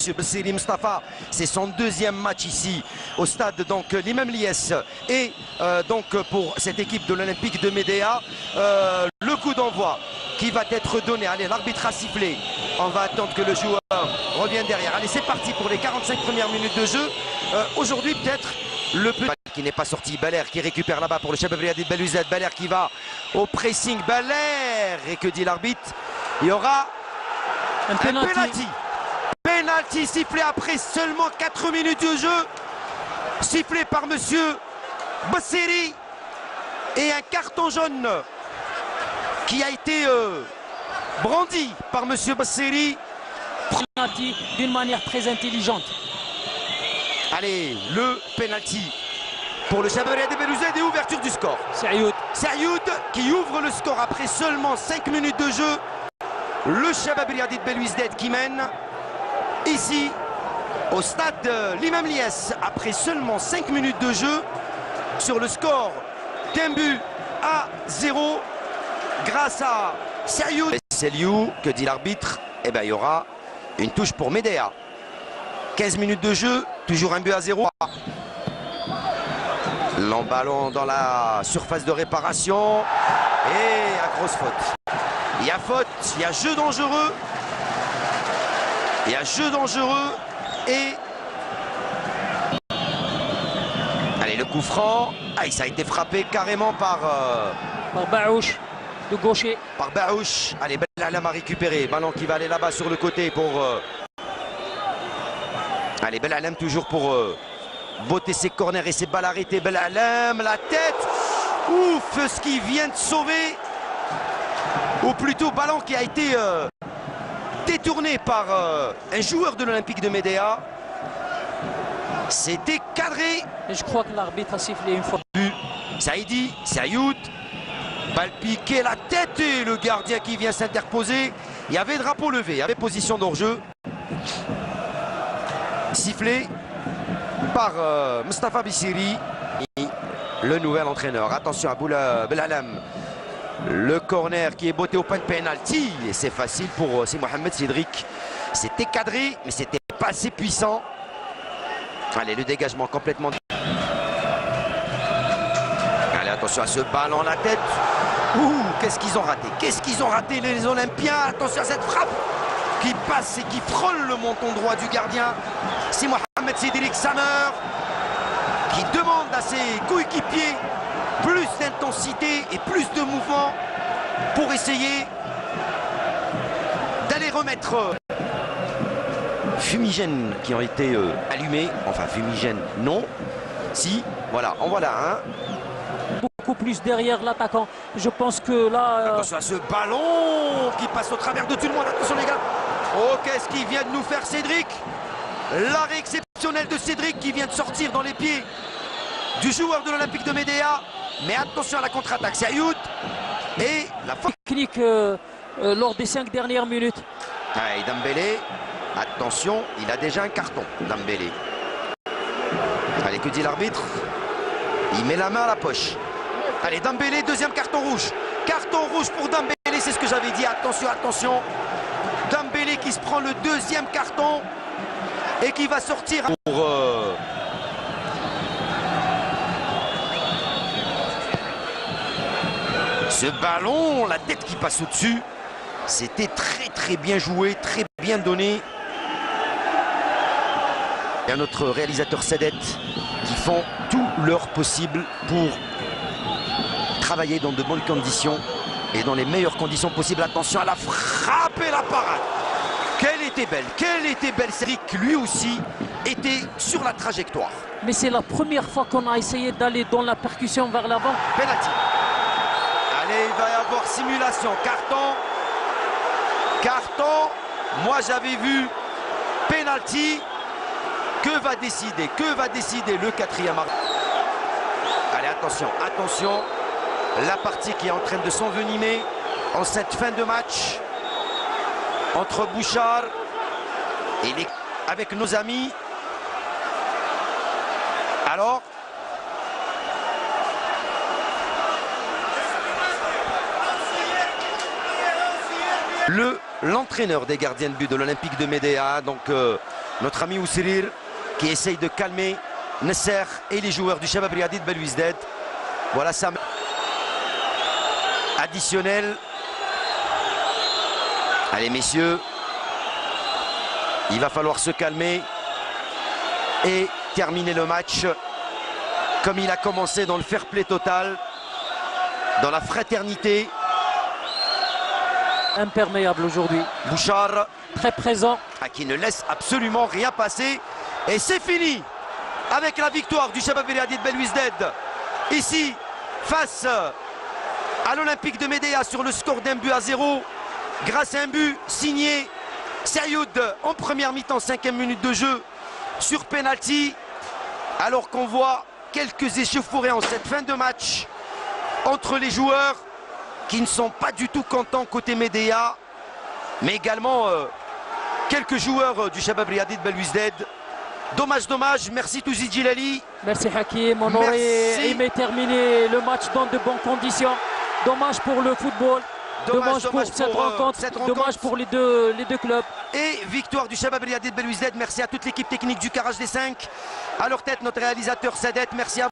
Monsieur Bessiri Mustafa, c'est son deuxième match ici au stade donc l'Imam Liès et donc pour cette équipe de l'Olympique de Médéa, le coup d'envoi qui va être donné. Allez, l'arbitre a sifflé. On va attendre que le joueur revienne derrière. Allez, c'est parti pour les 45 premières minutes de jeu. Aujourd'hui, peut-être le petit qui n'est pas sorti. Baler qui récupère là-bas pour le Chabab Riadid Belouzed. Baler qui va au pressing. Baler, et que dit l'arbitre? Il y aura un penalty. Penalty sifflé après seulement 4 minutes de jeu. Sifflé par monsieur Bessiri. Et un carton jaune qui a été brandi par monsieur Bessiri. Penalty d'une manière très intelligente. Allez, le penalty pour le Chabab Riadid Belouzed et ouverture du score. Sayoud qui ouvre le score après seulement 5 minutes de jeu. Le Chabab Riadid Belouzed qui mène ici au stade de l'Imam Liès après seulement 5 minutes de jeu sur le score d'un but à 0 grâce à Sayoud. Seliou, que dit l'arbitre? Eh bien, il y aura une touche pour Médéa. 15 minutes de jeu, toujours un but à 0. L'emballon dans la surface de réparation et à grosse faute. Il y a faute, il y a jeu dangereux. Il y a jeu dangereux et... Allez, le coup franc. Ah, ça a été frappé carrément par Baouch, de gaucher. Par Baouch. Allez, Belalam a récupéré. Ballon qui va aller là-bas sur le côté pour... Allez, Belalam toujours pour botter ses corners et ses balles arrêtées. Belalam, la tête. Ouf, ce qui vient de sauver. Ou plutôt ballon qui a été détourné par un joueur de l'Olympique de Médéa. C'était cadré. Et je crois que l'arbitre a sifflé une fois. Saïdi, Sayoud, balle piquée, la tête et le gardien qui vient s'interposer. Il y avait drapeau levé, il y avait position d'hors-jeu. Sifflé par Mustafa Bessiri, le nouvel entraîneur. Attention à Belalam. Le corner qui est botté au point de penalty. Et c'est facile pour Mohamed Cédric. C'était cadré, mais c'était pas assez puissant. Allez, le dégagement complètement. Allez, attention à ce ballon, la tête. Ouh, qu'est-ce qu'ils ont raté? Qu'est-ce qu'ils ont raté les Olympiens? Attention à cette frappe qui passe et qui frôle le menton droit du gardien. C'est Mohamed Cédric Samer qui demande à ses coéquipiers plus d'intensité et plus de mouvement pour essayer d'aller remettre fumigènes qui ont été allumés. Enfin, fumigènes, non. Si, voilà, en voilà un. Beaucoup plus derrière l'attaquant. Je pense que là... Attention à ce ballon qui passe au travers de tout le monde. Attention les gars. Oh, qu'est-ce qu'il vient de nous faire Cédric? L'arrêt exceptionnel de Cédric qui vient de sortir dans les pieds du joueur de l'Olympique de Médéa. Mais attention à la contre-attaque. Sayoud et la technique lors des 5 dernières minutes. Allez, Dembélé. Attention, il a déjà un carton, Dembélé. Allez, que dit l'arbitre? Il met la main à la poche. Allez, Dembélé, deuxième carton rouge. Carton rouge pour Dembélé, c'est ce que j'avais dit. Attention, attention. Dembélé qui se prend le deuxième carton et qui va sortir pour... Ce ballon, la tête qui passe au-dessus. C'était très bien joué, très bien donné. Il y a notre réalisateur Sadet qui font tout leur possible pour travailler dans de bonnes conditions et dans les meilleures conditions possibles. Attention à la frappe et la parade. Quelle était belle. Cédric, lui aussi, était sur la trajectoire. Mais c'est la première fois qu'on a essayé d'aller dans la percussion vers l'avant. Penalty. Allez, il va y avoir simulation. Carton. Moi, j'avais vu penalty. Que va décider le quatrième arbitre? Allez, attention. La partie qui est en train de s'envenimer en cette fin de match entre Bouchard et avec nos amis. Alors, l'entraîneur des gardiens de but de l'Olympique de Médéa, donc Notre ami Oussirir qui essaye de calmer Nasser et les joueurs du Shabab Riadi de Belouizdad. Voilà ça. Additionnel. Allez messieurs, il va falloir se calmer et terminer le match comme il a commencé, dans le fair play total, dans la fraternité. Imperméable aujourd'hui. Bouchard, très présent, qui ne laisse absolument rien passer. Et c'est fini avec la victoire du Shabab Riadi de Belouizdad ici face à l'Olympique de Médéa sur le score d'un but à 0 grâce à un but signé Sayoud en première mi-temps, 5e minute de jeu sur penalty, alors qu'on voit quelques échauffourées en cette fin de match entre les joueurs qui ne sont pas du tout contents côté Médéa, mais également quelques joueurs du Shabab Riadi de Belouizdad. Dommage, dommage. Merci Touzi Djilali. Merci Hakim. On aurait aimé terminer le match dans de bonnes conditions. Dommage pour le football. Dommage pour cette rencontre. Dommage pour les deux clubs. Et victoire du Shabab Riadi de Belouizdad. Merci à toute l'équipe technique du Garage des 5. À leur tête, notre réalisateur Sadet. Merci à vous.